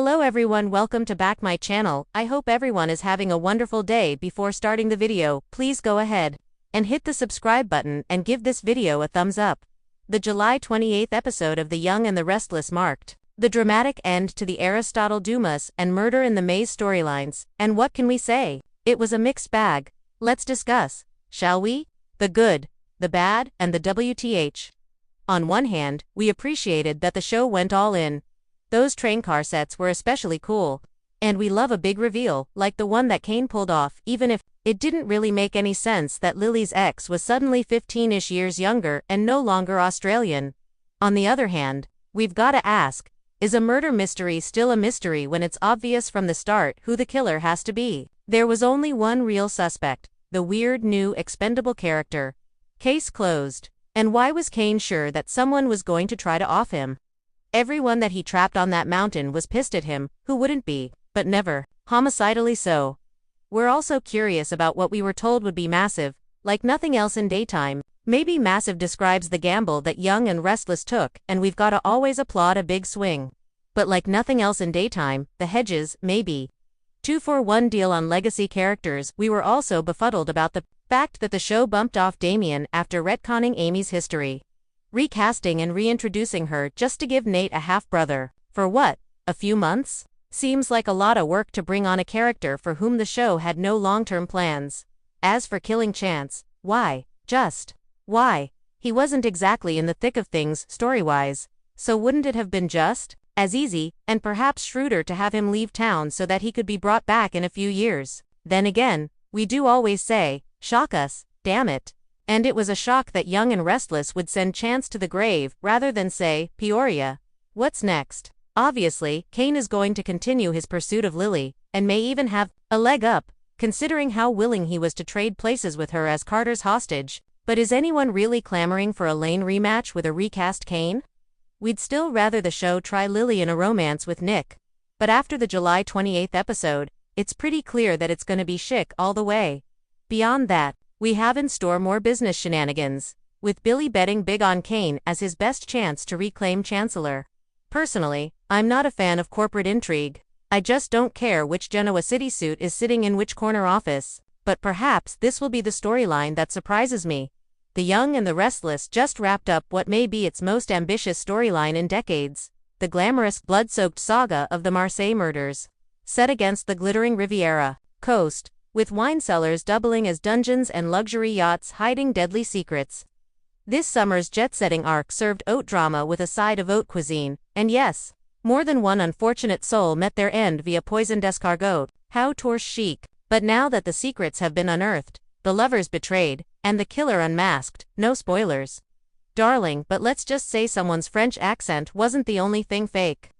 Hello everyone, welcome to back my channel. I hope everyone is having a wonderful day. Before starting the video, please go ahead and hit the subscribe button and give this video a thumbs up. The July 28th episode of The Young and the Restless marked the dramatic end to the Aristotle Dumas and Murder in the Maze storylines, and what can we say? It was a mixed bag. Let's discuss, shall we? The good, the bad, and the WTH. On one hand, we appreciated that the show went all in. Those train car sets were especially cool. And we love a big reveal, like the one that Kane pulled off, even if it didn't really make any sense that Lily's ex was suddenly 15-ish years younger and no longer Australian. On the other hand, we've gotta ask, is a murder mystery still a mystery when it's obvious from the start who the killer has to be? There was only one real suspect, the weird new expendable character. Case closed. And why was Kane sure that someone was going to try to off him? Everyone that he trapped on that mountain was pissed at him, who wouldn't be, but never, homicidally so. We're also curious about what we were told would be massive, like nothing else in daytime. Maybe massive describes the gamble that Young and Restless took, and we've gotta always applaud a big swing. But like nothing else in daytime, the hedges, maybe. 2-for-1 deal on legacy characters. We were also befuddled about the fact that the show bumped off Damien after retconning Amy's history. Recasting and reintroducing her just to give Nate a half-brother. For what? A few months? Seems like a lot of work to bring on a character for whom the show had no long-term plans. As for killing Chance, why? Why? He wasn't exactly in the thick of things, story-wise. So wouldn't it have been just as easy, and perhaps shrewder to have him leave town so that he could be brought back in a few years? Then again, we do always say, shock us, damn it. And it was a shock that Young and Restless would send Chance to the grave, rather than say, Peoria. What's next? Obviously, Kane is going to continue his pursuit of Lily, and may even have a leg up, considering how willing he was to trade places with her as Carter's hostage. But is anyone really clamoring for a Lane rematch with a recast Kane? We'd still rather the show try Lily in a romance with Nick. But after the July 28th episode, it's pretty clear that it's gonna be Schick all the way. Beyond that, we have in store more business shenanigans, with Billy betting big on Kane as his best chance to reclaim Chancellor. Personally, I'm not a fan of corporate intrigue. I just don't care which Genoa City suit is sitting in which corner office. But perhaps this will be the storyline that surprises me. The Young and the Restless just wrapped up what may be its most ambitious storyline in decades. The glamorous, blood-soaked saga of the Marseille murders. Set against the glittering Riviera coast, with wine cellars doubling as dungeons and luxury yachts hiding deadly secrets. This summer's jet-setting arc served haute drama with a side of haute cuisine, and yes, more than one unfortunate soul met their end via poisoned escargot. How torche chic. But now that the secrets have been unearthed, the lovers betrayed, and the killer unmasked, no spoilers. Darling, but let's just say someone's French accent wasn't the only thing fake.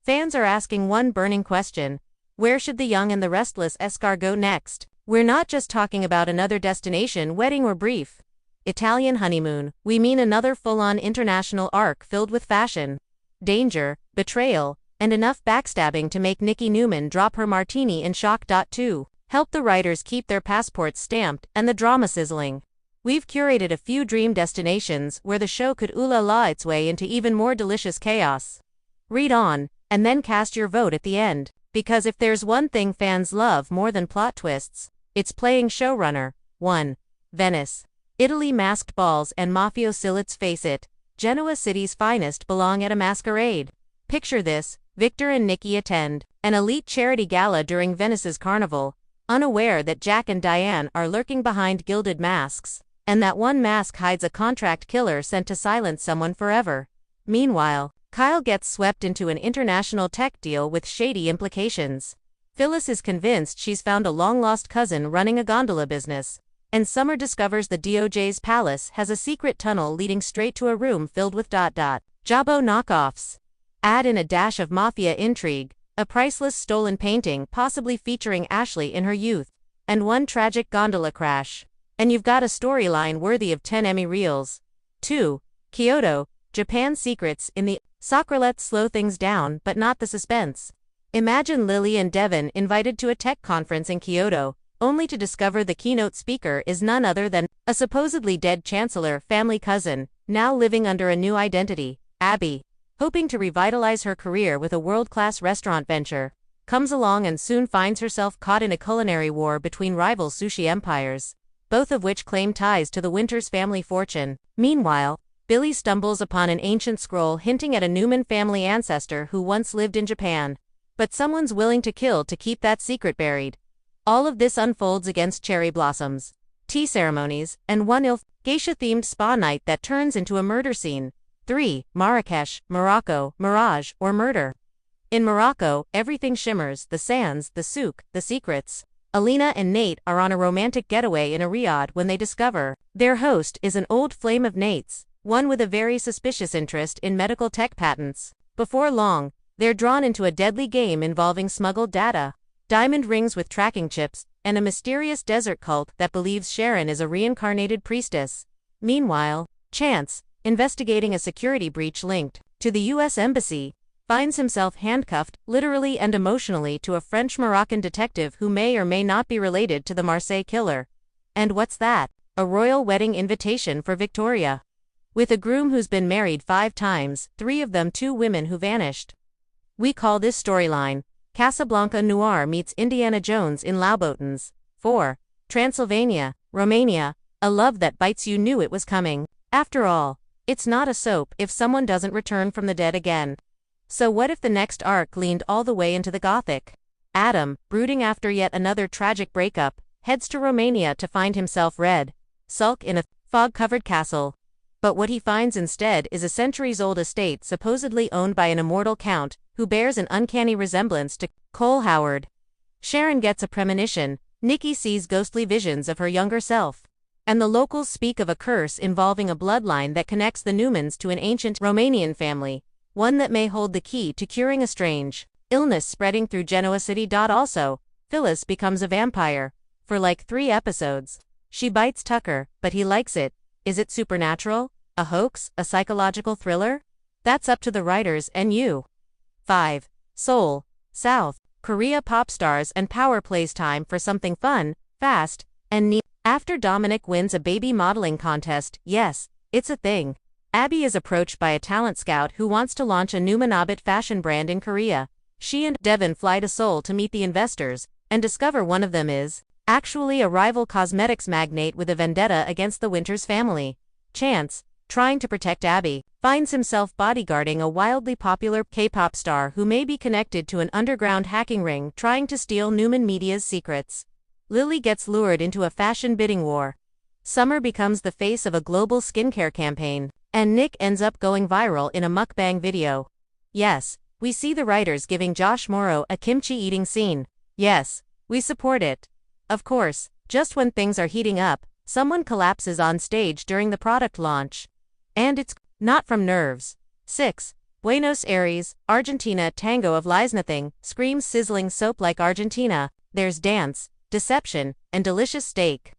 Fans are asking one burning question. Where should the Young and the Restless Escargot next? We're not just talking about another destination wedding or brief Italian honeymoon. We mean another full-on international arc filled with fashion, danger, betrayal, and enough backstabbing to make Nikki Newman drop her martini in shock. 2. Help the writers keep their passports stamped and the drama sizzling. We've curated a few dream destinations where the show could ooh-la-la its way into even more delicious chaos. Read on, and then cast your vote at the end. Because if there's one thing fans love more than plot twists, it's playing showrunner. 1. Venice. Italy. Masked balls and mafiosi. Let's face it, Genoa City's finest belong at a masquerade. Picture this, Victor and Nikki attend an elite charity gala during Venice's carnival, unaware that Jack and Diane are lurking behind gilded masks, and that one mask hides a contract killer sent to silence someone forever. Meanwhile, Kyle gets swept into an international tech deal with shady implications. Phyllis is convinced she's found a long-lost cousin running a gondola business. And Summer discovers the DOJ's palace has a secret tunnel leading straight to a room filled with Jabbo knockoffs. Add in a dash of mafia intrigue, a priceless stolen painting possibly featuring Ashley in her youth, and one tragic gondola crash. And you've got a storyline worthy of 10 Emmy reels. 2. Kyoto, Japan. Secrets in the Sacre. Let's slow things down, but not the suspense. Imagine Lily and Devin invited to a tech conference in Kyoto, only to discover the keynote speaker is none other than a supposedly dead Chancellor family cousin, now living under a new identity, Abby. hoping to revitalize her career with a world-class restaurant venture, comes along and soon finds herself caught in a culinary war between rival sushi empires, both of which claim ties to the Winters family fortune. Meanwhile, Billy stumbles upon an ancient scroll hinting at a Newman family ancestor who once lived in Japan. But someone's willing to kill to keep that secret buried. All of this unfolds against cherry blossoms, tea ceremonies, and one geisha-themed spa night that turns into a murder scene. 3. Marrakesh, Morocco, Mirage, or Murder. In Morocco, everything shimmers: the sands, the souk, the secrets. Alina and Nate are on a romantic getaway in a riad when they discover their host is an old flame of Nate's, one with a very suspicious interest in medical tech patents. Before long, they're drawn into a deadly game involving smuggled data, diamond rings with tracking chips, and a mysterious desert cult that believes Sharon is a reincarnated priestess. Meanwhile, Chance, investigating a security breach linked to the U.S. Embassy, finds himself handcuffed, literally and emotionally, to a French-Moroccan detective who may or may not be related to the Marseille killer. And what's that? A royal wedding invitation for Victoria. With a groom who's been married 5 times, 3 of them 2 women who vanished. We call this storyline Casablanca Noir meets Indiana Jones in Louboutin's. 4. Transylvania, Romania, a love that bites. You knew it was coming. After all, it's not a soap if someone doesn't return from the dead again. So what if the next arc leaned all the way into the Gothic? Adam, brooding after yet another tragic breakup, heads to Romania to find himself sulk in a fog-covered castle. But what he finds instead is a centuries-old estate supposedly owned by an immortal count, who bears an uncanny resemblance to Cole Howard. Sharon gets a premonition, Nikki sees ghostly visions of her younger self, and the locals speak of a curse involving a bloodline that connects the Newmans to an ancient Romanian family, one that may hold the key to curing a strange illness spreading through Genoa City. Also, Phyllis becomes a vampire. For like 3 episodes. She bites Tucker, but he likes it. Is it supernatural? A hoax? A psychological thriller? That's up to the writers and you. 5. Seoul, South Korea pop stars and power plays. Time for something fun, fast, and neat. After Dominic wins a baby modeling contest, yes, it's a thing, Abby is approached by a talent scout who wants to launch a new Manabit fashion brand in Korea. She and Devin fly to Seoul to meet the investors, and discover one of them is actually a rival cosmetics magnate with a vendetta against the Winters family. Chance, trying to protect Abby, finds himself bodyguarding a wildly popular K-pop star who may be connected to an underground hacking ring trying to steal Newman Media's secrets. Lily gets lured into a fashion bidding war. Summer becomes the face of a global skincare campaign, and Nick ends up going viral in a mukbang video. Yes, we see the writers giving Josh Morrow a kimchi eating scene. Yes, we support it. Of course, just when things are heating up, someone collapses on stage during the product launch. And it's not from nerves. 6. Buenos Aires, Argentina. Tango of Lies. Nothing screams sizzling soap like Argentina. There's dance, deception, and delicious steak.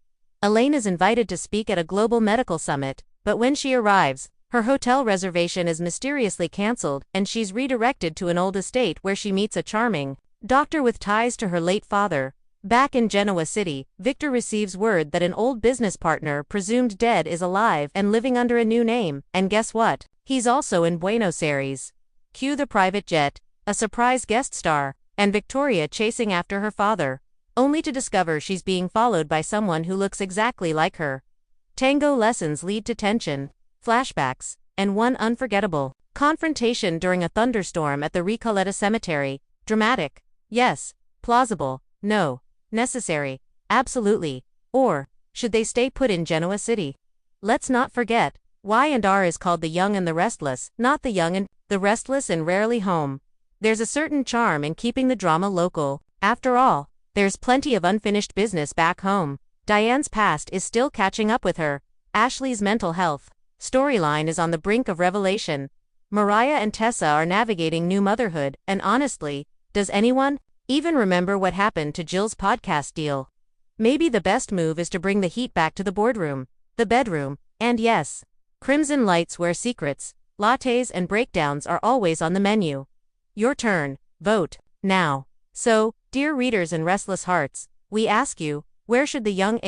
Elaine is invited to speak at a global medical summit, but when she arrives, her hotel reservation is mysteriously cancelled, and she's redirected to an old estate where she meets a charming doctor with ties to her late father. Back in Genoa City, Victor receives word that an old business partner presumed dead is alive and living under a new name, and guess what? He's also in Buenos Aires. Cue the private jet, a surprise guest star, and Victoria chasing after her father, only to discover she's being followed by someone who looks exactly like her. Tango lessons lead to tension, flashbacks, and one unforgettable confrontation during a thunderstorm at the Recoleta Cemetery. Dramatic? Yes. Plausible? No. Necessary? Absolutely. Or should they stay put in Genoa City? Let's not forget, Y&R is called The Young and the Restless, not The Young and the Restless and rarely home. There's a certain charm in keeping the drama local. After all, there's plenty of unfinished business back home. Diane's past is still catching up with her. Ashley's mental health storyline is on the brink of revelation. Mariah and Tessa are navigating new motherhood, and honestly, does anyone even remember what happened to Jill's podcast deal? Maybe the best move is to bring the heat back to the boardroom, the bedroom, and yes, Crimson Lights, where secrets, lattes and breakdowns are always on the menu. Your turn. Vote now. So, dear readers and restless hearts, we ask you, where should the young